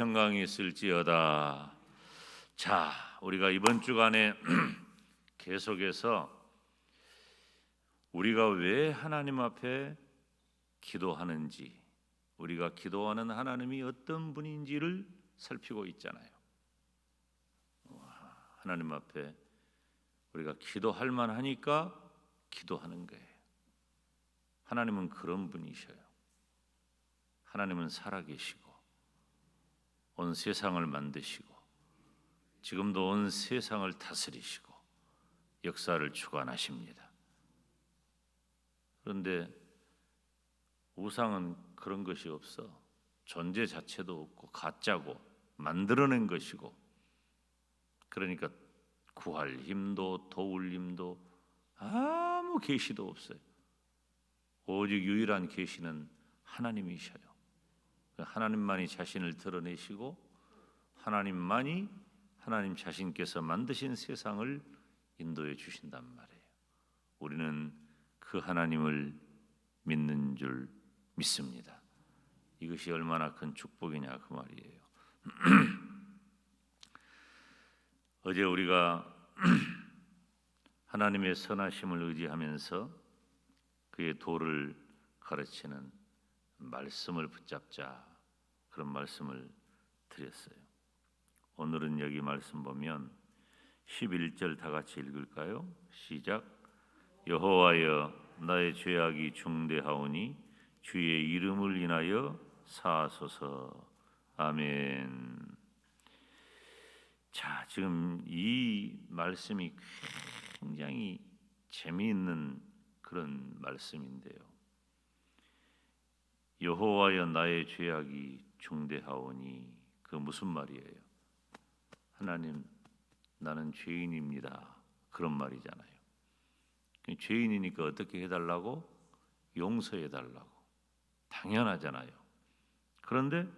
평강이 있을지어다. 자, 우리가 이번 주간에 계속해서 우리가 왜 하나님 앞에 기도하는지, 우리가 기도하는 하나님이 어떤 분인지를 살피고 있잖아요. 하나님 앞에 우리가 기도할 만하니까 기도하는 거예요. 하나님은 그런 분이셔요. 하나님은 살아계시고 온 세상을 만드시고 지금도 온 세상을 다스리시고 역사를 주관하십니다. 그런데 우상은 그런 것이 없어. 존재 자체도 없고 가짜고 만들어낸 것이고, 그러니까 구할 힘도 도울 힘도 아무 계시도 없어요. 오직 유일한 계시는 하나님이셔요. 하나님만이 자신을 드러내시고 하나님만이 하나님 자신께서 만드신 세상을 인도해 주신단 말이에요. 우리는 그 하나님을 믿는 줄 믿습니다. 이것이 얼마나 큰 축복이냐 그 말이에요. 어제 우리가 하나님의 선하심을 의지하면서 그의 도를 가르치는 말씀을 붙잡자, 그런 말씀을 드렸어요. 오늘은 여기 말씀 보면 11절 다 같이 읽을까요? 시작. 여호와여 나의 죄악이 중대하오니 주의 이름을 인하여 사하소서. 아멘. 자, 지금 이 말씀이 굉장히 재미있는 그런 말씀인데요. 여호와여 나의 죄악이 중대하오니, 그 무슨 말이에요? 하나님, 나는 죄인입니다, 그런 말이잖아요. 죄인이니까 어떻게 해달라고? 용서해달라고. 당연하잖아요. 그런데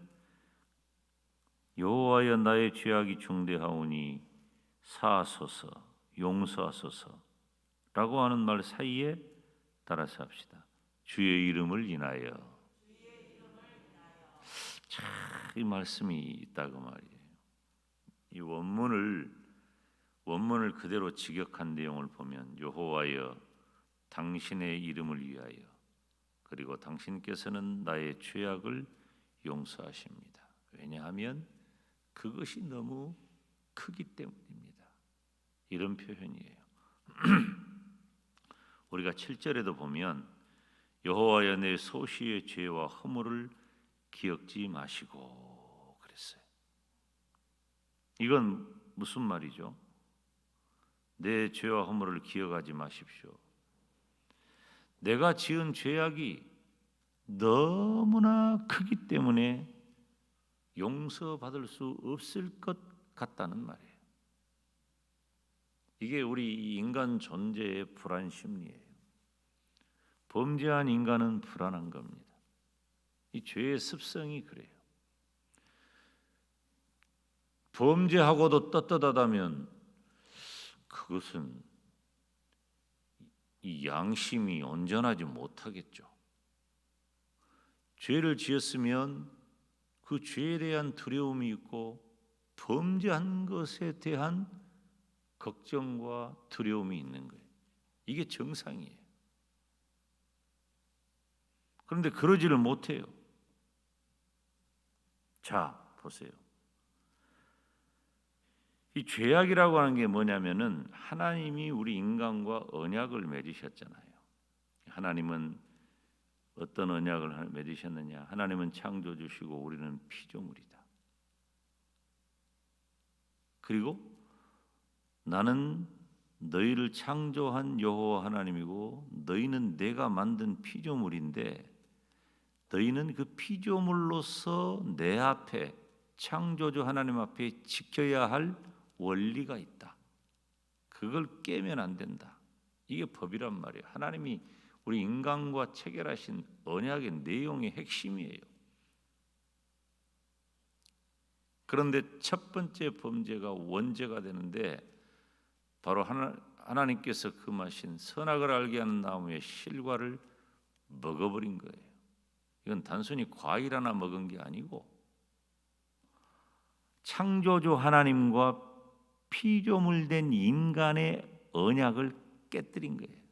여호와여 나의 죄악이 중대하오니 사하소서, 용서하소서 라고 하는 말 사이에 따라서 합시다. 주의 이름을 인하여. 참, 이 말씀이 있다고 말이에요. 이 원문을 그대로 직역한 내용을 보면 여호와여 당신의 이름을 위하여, 그리고 당신께서는 나의 죄악을 용서하십니다. 왜냐하면 그것이 너무 크기 때문입니다. 이런 표현이에요. 우리가 7절에도 보면 여호와여 내 소시의 죄와 허물을 기억지 마시고 그랬어요. 이건 무슨 말이죠? 내 죄와 허물을 기억하지 마십시오. 내가 지은 죄악이 너무나 크기 때문에 용서받을 수 없을 것 같다는 말이에요. 이게 우리 인간 존재의 불안 심리예요. 범죄한 인간은 불안한 겁니다. 이 죄의 습성이 그래요. 범죄하고도 떳떳하다면 그것은 이 양심이 온전하지 못하겠죠. 죄를 지었으면 그 죄에 대한 두려움이 있고 범죄한 것에 대한 걱정과 두려움이 있는 거예요. 이게 정상이에요. 그런데 그러지를 못해요. 자, 보세요. 이 죄악이라고 하는 게 뭐냐면은 하나님이 우리 인간과 언약을 맺으셨잖아요. 하나님은 어떤 언약을 맺으셨느냐? 하나님은 창조주시고 우리는 피조물이다. 그리고 나는 너희를 창조한 여호와 하나님이고 너희는 내가 만든 피조물인데 너희는 그 피조물로서 내 앞에 창조주 하나님 앞에 지켜야 할 원리가 있다. 그걸 깨면 안 된다. 이게 법이란 말이에요. 하나님이 우리 인간과 체결하신 언약의 내용의 핵심이에요. 그런데 첫 번째 범죄가 원죄가 되는데 바로 하나님께서 금하신 선악을 알게 하는 나무의 실과를 먹어버린 거예요. 이건 단순히 과일 하나 먹은 게 아니고 창조주 하나님과 피조물된 인간의 언약을 깨뜨린 거예요.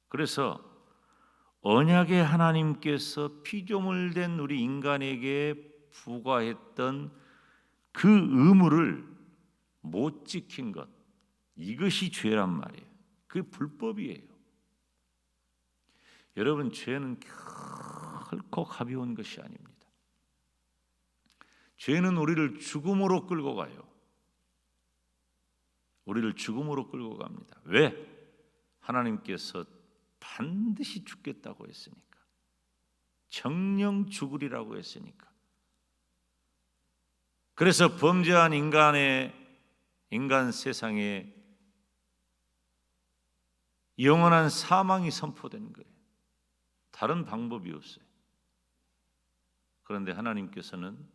그래서 언약의 하나님께서 피조물된 우리 인간에게 부과했던 그 의무를 못 지킨 것, 이것이 죄란 말이에요. 그게 불법이에요. 여러분, 죄는 결코 가벼운 것이 아닙니다. 죄는 우리를 죽음으로 끌고 가요. 우리를 죽음으로 끌고 갑니다. 왜? 하나님께서 반드시 죽겠다고 했으니까. 정령 죽으리라고 했으니까. 그래서 범죄한 인간 세상에 영원한 사망이 선포된 거예요. 다른 방법이 없어요. 그런데 하나님께서는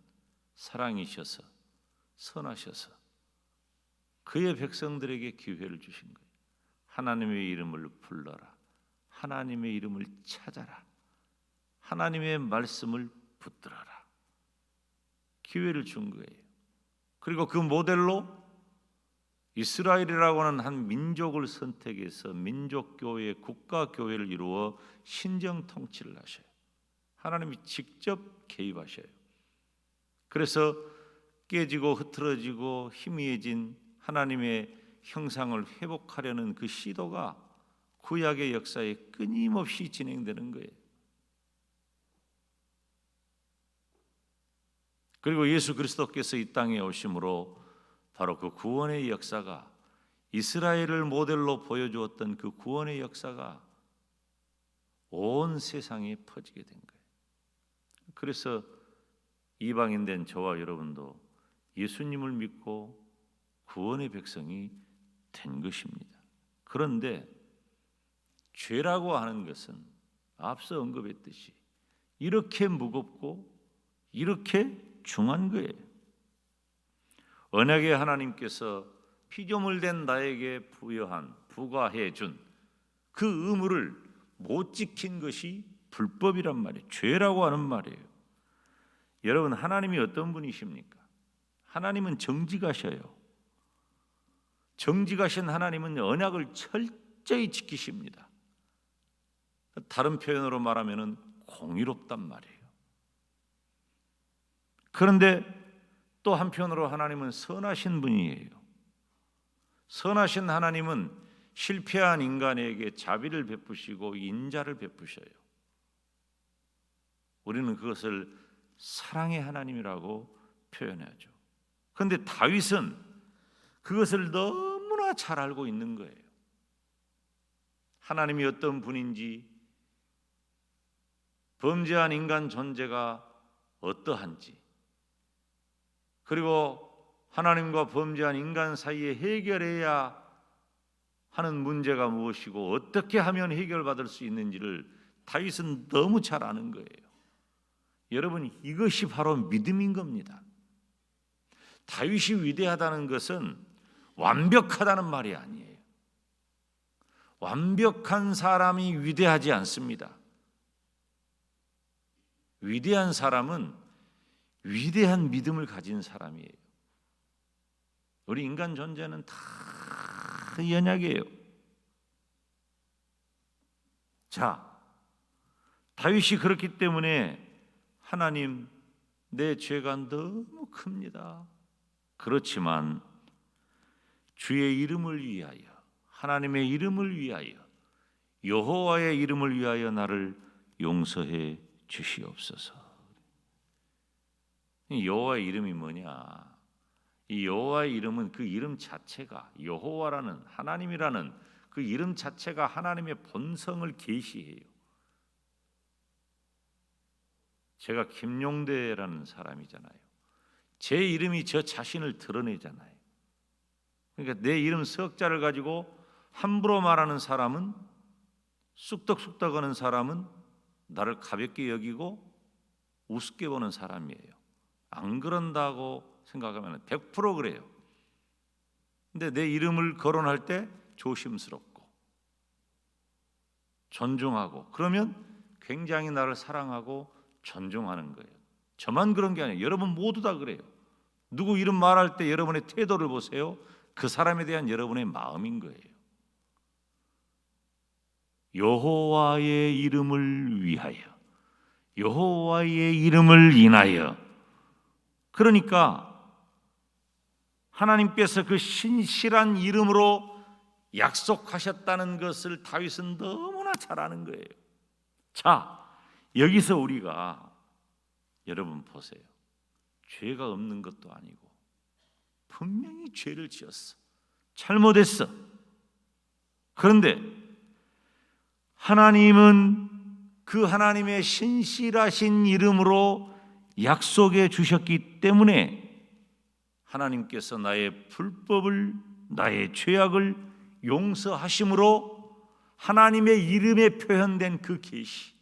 사랑이셔서 선하셔서 그의 백성들에게 기회를 주신 거예요. 하나님의 이름을 불러라. 하나님의 이름을 찾아라. 하나님의 말씀을 붙들어라. 기회를 준 거예요. 그리고 그 모델로 이스라엘이라고 하는 한 민족을 선택해서 민족교회, 국가교회를 이루어 신정 통치를 하셔요. 하나님이 직접 개입하셔요. 그래서 깨지고 흐트러지고 희미해진 하나님의 형상을 회복하려는 그 시도가 구약의 역사에 끊임없이 진행되는 거예요. 그리고 예수 그리스도께서 이 땅에 오심으로 바로 그 구원의 역사가, 이스라엘을 모델로 보여주었던 그 구원의 역사가 온 세상에 퍼지게 된 거예요. 그래서 이방인 된 저와 여러분도 예수님을 믿고 구원의 백성이 된 것입니다. 그런데 죄라고 하는 것은 앞서 언급했듯이 이렇게 무겁고 이렇게 중한 거예요. 언약의 하나님께서 피조물된 나에게 부과해 준 그 의무를 못 지킨 것이 불법이란 말이에요. 죄라고 하는 말이에요. 여러분, 하나님이 어떤 분이십니까? 하나님은 정직하셔요. 정직하신 하나님은 언약을 철저히 지키십니다. 다른 표현으로 말하면 공의롭단 말이에요. 그런데 또 한편으로 하나님은 선하신 분이에요. 선하신 하나님은 실패한 인간에게 자비를 베푸시고 인자를 베푸셔요. 우리는 그것을 사랑의 하나님이라고 표현하죠. 그런데 다윗은 그것을 너무나 잘 알고 있는 거예요. 하나님이 어떤 분인지, 범죄한 인간 존재가 어떠한지, 그리고 하나님과 범죄한 인간 사이에 해결해야 하는 문제가 무엇이고 어떻게 하면 해결받을 수 있는지를 다윗은 너무 잘 아는 거예요. 여러분, 이것이 바로 믿음인 겁니다. 다윗이 위대하다는 것은 완벽하다는 말이 아니에요. 완벽한 사람이 위대하지 않습니다. 위대한 사람은 위대한 믿음을 가진 사람이에요. 우리 인간 존재는 다 연약이에요. 자, 다윗이 그렇기 때문에 하나님, 내 죄가 너무 큽니다. 그렇지만 주의 이름을 위하여, 하나님의 이름을 위하여, 여호와의 이름을 위하여 나를 용서해 주시옵소서. 여호와의 이름이 뭐냐? 이 여호와의 이름은 그 이름 자체가, 여호와라는, 하나님이라는 그 이름 자체가 하나님의 본성을 계시해요. 제가 김용대라는 사람이잖아요. 제 이름이 저 자신을 드러내잖아요. 그러니까 내 이름 석자를 가지고 함부로 말하는 사람은, 쑥덕쑥덕하는 사람은 나를 가볍게 여기고 우습게 보는 사람이에요. 안 그런다고 생각하면 100% 그래요. 근데 내 이름을 거론할 때 조심스럽고 존중하고, 그러면 굉장히 나를 사랑하고 존중하는 거예요. 저만 그런 게 아니에요. 여러분 모두 다 그래요. 누구 이름 말할 때 여러분의 태도를 보세요. 그 사람에 대한 여러분의 마음인 거예요. 여호와의 이름을 위하여, 여호와의 이름을 인하여. 그러니까 하나님께서 그 신실한 이름으로 약속하셨다는 것을 다윗은 너무나 잘 아는 거예요. 자, 여기서 우리가 여러분 보세요. 죄가 없는 것도 아니고 분명히 죄를 지었어. 잘못했어. 그런데 하나님은 그 하나님의 신실하신 이름으로 약속해 주셨기 때문에 하나님께서 나의 불법을, 나의 죄악을 용서하심으로 하나님의 이름에 표현된 그 계시,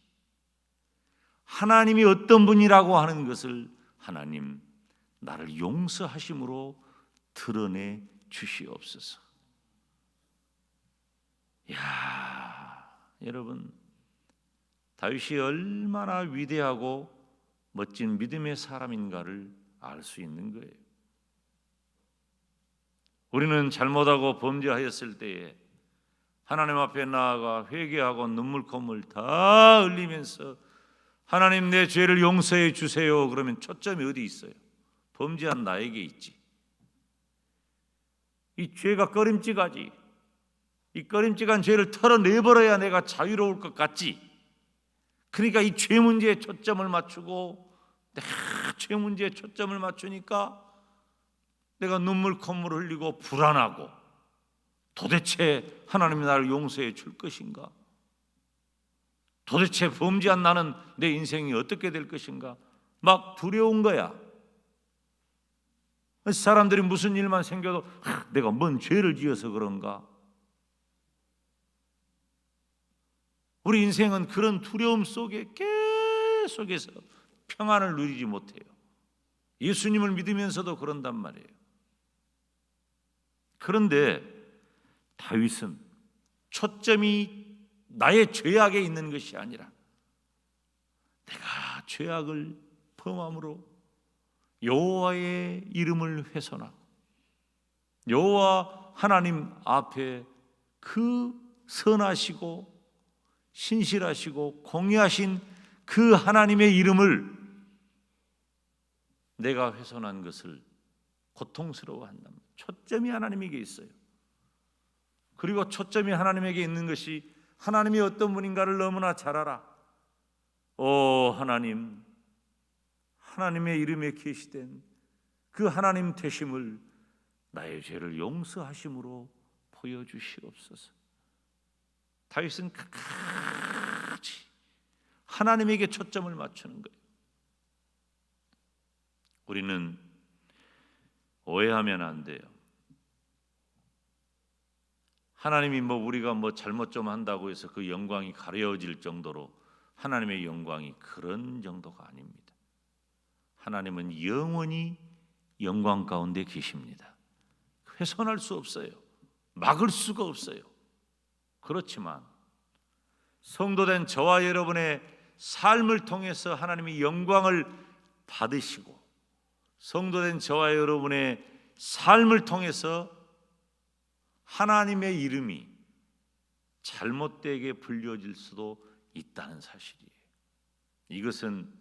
하나님이 어떤 분이라고 하는 것을 하나님 나를 용서하심으로 드러내 주시옵소서. 야, 여러분, 다윗이 얼마나 위대하고 멋진 믿음의 사람인가를 알 수 있는 거예요. 우리는 잘못하고 범죄하였을 때에 하나님 앞에 나아가 회개하고 눈물콧물 다 흘리면서 하나님 내 죄를 용서해 주세요. 그러면 초점이 어디 있어요? 범죄한 나에게 있지. 이 죄가 꺼림칙하지. 이 꺼림칙한 죄를 털어내버려야 내가 자유로울 것 같지. 그러니까 이 죄 문제에 초점을 맞추고 내가 죄 문제에 초점을 맞추니까 내가 눈물 콧물 흘리고 불안하고 도대체 하나님이 나를 용서해 줄 것인가? 도대체 범죄한 나는 내 인생이 어떻게 될 것인가? 막 두려운 거야. 사람들이 무슨 일만 생겨도 내가 뭔 죄를 지어서 그런가? 우리 인생은 그런 두려움 속에 계속해서 평안을 누리지 못해요. 예수님을 믿으면서도 그런단 말이에요. 그런데 다윗은 초점이 나의 죄악에 있는 것이 아니라 내가 죄악을 범함으로 여호와의 이름을 훼손하고 여호와 하나님 앞에 그 선하시고 신실하시고 공의하신 그 하나님의 이름을 내가 훼손한 것을 고통스러워한다. 초점이 하나님에게 있어요. 그리고 초점이 하나님에게 있는 것이 하나님이 어떤 분인가를 너무나 잘 알아. 오 하나님, 하나님의 이름에 계시된 그 하나님 되심을 나의 죄를 용서하심으로 보여주시옵소서. 다윗은 끝까지 하나님에게 초점을 맞추는 거예요. 우리는 오해하면 안 돼요. 하나님이 우리가 잘못 좀 한다고 해서 그 영광이 가려질 정도로 하나님의 영광이 그런 정도가 아닙니다. 하나님은 영원히 영광 가운데 계십니다. 훼손할 수 없어요. 막을 수가 없어요. 그렇지만 성도된 저와 여러분의 삶을 통해서 하나님이 영광을 받으시고 성도된 저와 여러분의 삶을 통해서 하나님의 이름이 잘못되게 불려질 수도 있다는 사실이에요. 이것은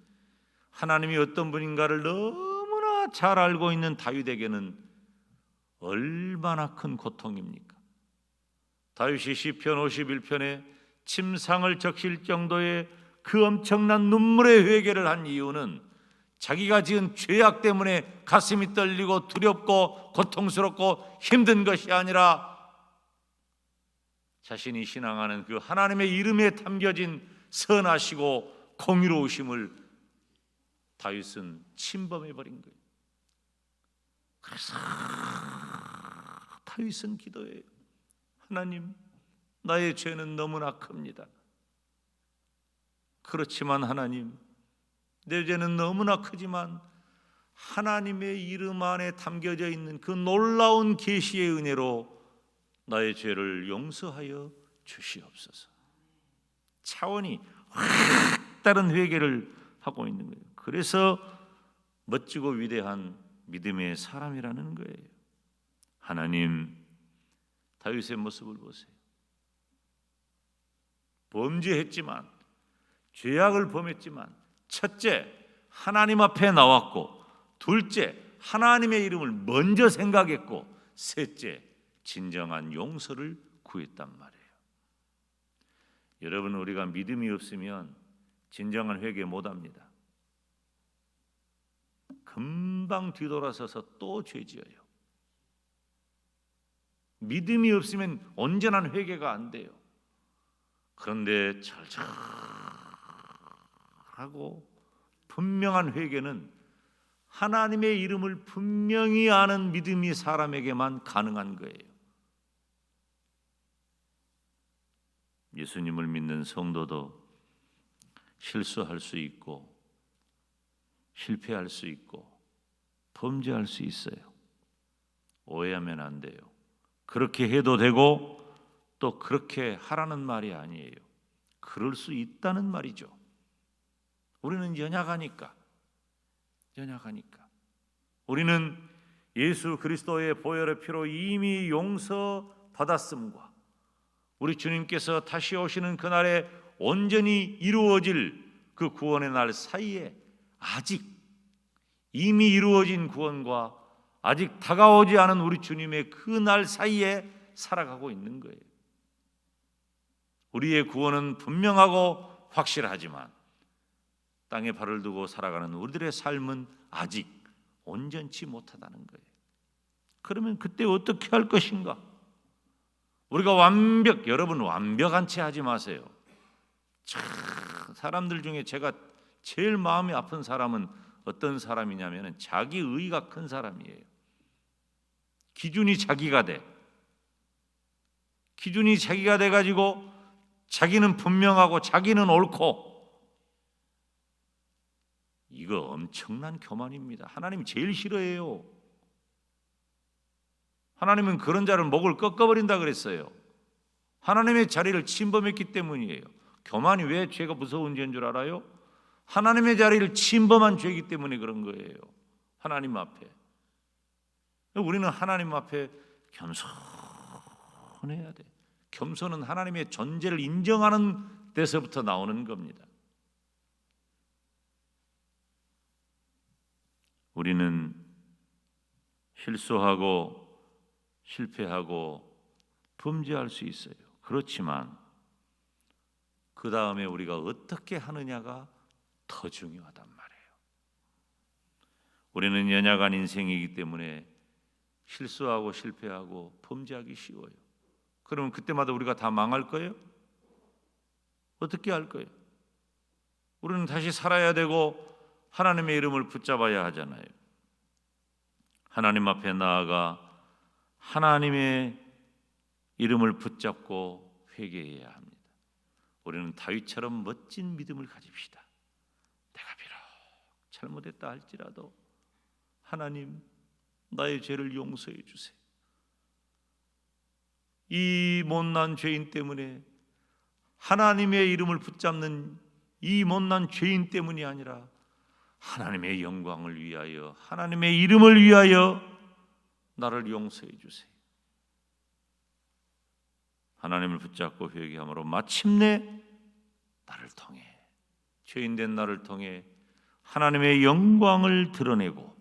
하나님이 어떤 분인가를 너무나 잘 알고 있는 다윗에게는 얼마나 큰 고통입니까? 다윗이 시편 51편에 침상을 적실 정도의 그 엄청난 눈물의 회개를 한 이유는 자기가 지은 죄악 때문에 가슴이 떨리고 두렵고 고통스럽고 힘든 것이 아니라 자신이 신앙하는 그 하나님의 이름에 담겨진 선하시고 공의로우심을 다윗은 침범해버린 거예요. 그래서 다윗은 기도해요. 하나님, 나의 죄는 너무나 큽니다. 그렇지만 하나님, 내 죄는 너무나 크지만 하나님의 이름 안에 담겨져 있는 그 놀라운 계시의 은혜로 나의 죄를 용서하여 주시옵소서. 차원이 확 다른 회개를 하고 있는 거예요. 그래서 멋지고 위대한 믿음의 사람이라는 거예요. 하나님, 다윗의 모습을 보세요. 범죄했지만, 죄악을 범했지만, 첫째, 하나님 앞에 나왔고, 둘째, 하나님의 이름을 먼저 생각했고, 셋째, 진정한 용서를 구했단 말이에요. 여러분, 우리가 믿음이 없으면 진정한 회개 못합니다. 금방 뒤돌아서서 또 죄지어요. 믿음이 없으면 온전한 회개가 안 돼요. 그런데 절절하고 분명한 회개는 하나님의 이름을 분명히 아는 믿음이 사람에게만 가능한 거예요. 예수님을 믿는 성도도 실수할 수 있고 실패할 수 있고 범죄할 수 있어요. 오해하면 안 돼요. 그렇게 해도 되고 또 그렇게 하라는 말이 아니에요. 그럴 수 있다는 말이죠. 우리는 연약하니까. 우리는 예수 그리스도의 보혈의 피로 이미 용서받았음과 우리 주님께서 다시 오시는 그날에 온전히 이루어질 그 구원의 날 사이에 아직 이미 이루어진 구원과 아직 다가오지 않은 우리 주님의 그 날 사이에 살아가고 있는 거예요. 우리의 구원은 분명하고 확실하지만 땅에 발을 두고 살아가는 우리들의 삶은 아직 온전치 못하다는 거예요. 그러면 그때 어떻게 할 것인가? 우리가 여러분 완벽한 채 하지 마세요. 참, 사람들 중에 제가 제일 마음이 아픈 사람은 어떤 사람이냐면 자기 의가 큰 사람이에요. 기준이 자기가 돼가지고 자기는 분명하고 자기는 옳고, 이거 엄청난 교만입니다. 하나님이 제일 싫어해요. 하나님은 그런 자를 목을 꺾어버린다 그랬어요. 하나님의 자리를 침범했기 때문이에요. 교만이 왜 죄가 무서운 죄인 줄 알아요? 하나님의 자리를 침범한 죄이기 때문에 그런 거예요. 하나님 앞에. 우리는 하나님 앞에 겸손해야 돼. 겸손은 하나님의 존재를 인정하는 데서부터 나오는 겁니다. 우리는 실수하고 실패하고 범죄할 수 있어요. 그렇지만 그 다음에 우리가 어떻게 하느냐가 더 중요하단 말이에요. 우리는 연약한 인생이기 때문에 실수하고 실패하고 범죄하기 쉬워요. 그러면 그때마다 우리가 다 망할 거예요? 어떻게 할 거예요? 우리는 다시 살아야 되고 하나님의 이름을 붙잡아야 하잖아요. 하나님 앞에 나아가 하나님의 이름을 붙잡고 회개해야 합니다. 우리는 다윗처럼 멋진 믿음을 가집시다. 내가 비록 잘못했다 할지라도 하나님, 나의 죄를 용서해 주세요. 이 못난 죄인 때문에, 하나님의 이름을 붙잡는 이 못난 죄인 때문이 아니라 하나님의 영광을 위하여, 하나님의 이름을 위하여 나를 용서해 주세요. 하나님을 붙잡고 회개함으로 마침내 나를 통해, 죄인된 나를 통해 하나님의 영광을 드러내고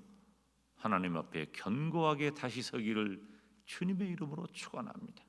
하나님 앞에 견고하게 다시 서기를 주님의 이름으로 축원합니다.